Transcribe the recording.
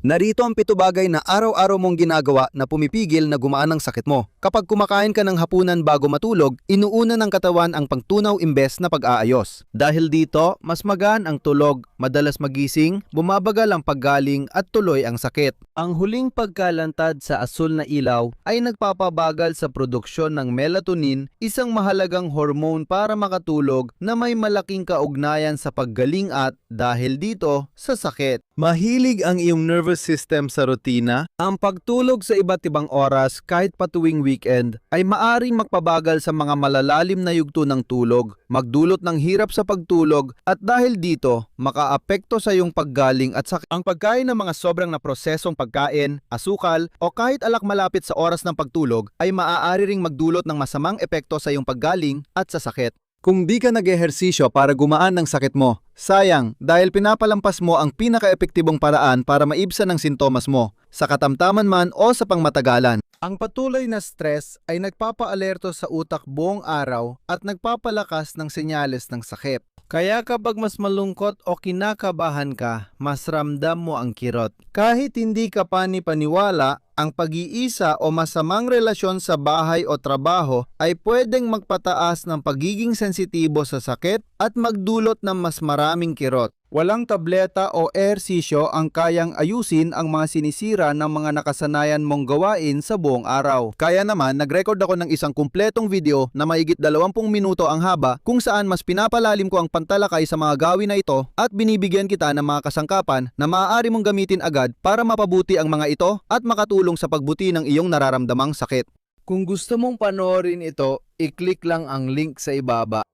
Narito ang 7 bagay na araw-araw mong ginagawa na pumipigil na gumaan ang sakit mo. Kapag kumakain ka ng hapunan bago matulog, inuuna ng katawan ang pangtunaw imbes na pag-aayos. Dahil dito, mas magaan ang tulog, madalas magising, bumabagal ang paggaling at tuloy ang sakit. Ang huling pagkalantad sa asul na ilaw ay nagpapabagal sa produksyon ng melatonin, isang mahalagang hormone para makatulog na may malaking kaugnayan sa paggaling at, dahil dito, sa sakit. Mahilig ang iyong nervous system sa rutina, ang pagtulog sa iba't ibang oras kahit pa tuwing weekend ay maaring magpabagal sa mga malalalim na yugto ng tulog, magdulot ng hirap sa pagtulog at dahil dito, makaapekto sa iyong paggaling at sakit. Ang pagkain ng mga sobrang na prosesong pagkain, asukal o kahit alak malapit sa oras ng pagtulog ay maaari ring magdulot ng masamang epekto sa iyong paggaling at sa sakit. Kung di ka nag-ehersisyo para gumaan ng sakit mo, sayang dahil pinapalampas mo ang pinaka-epektibong paraan para maibsan ang sintomas mo, sa katamtaman man o sa pangmatagalan. Ang patuloy na stress ay nagpapaalerto sa utak buong araw at nagpapalakas ng senyales ng sakit. Kaya kapag mas malungkot o kinakabahan ka, mas ramdam mo ang kirot. Kahit hindi ka paniwala, ang pag-iisa o masamang relasyon sa bahay o trabaho ay pwedeng magpataas ng pagiging sensitibo sa sakit at magdulot ng mas maraming kirot. Walang tableta o ehersisyo ang kayang ayusin ang mga sinisira ng mga nakasanayan mong gawain sa buong araw. Kaya naman, nag-record ako ng isang kumpletong video na mahigit 20 minuto ang haba kung saan mas pinapalalim ko ang pantalakay sa mga gawin na ito at binibigyan kita ng mga kasangkapan na maaari mong gamitin agad para mapabuti ang mga ito at makatulong sa pagbuti ng iyong nararamdamang sakit. Kung gusto mong panoorin ito, i-click lang ang link sa ibaba.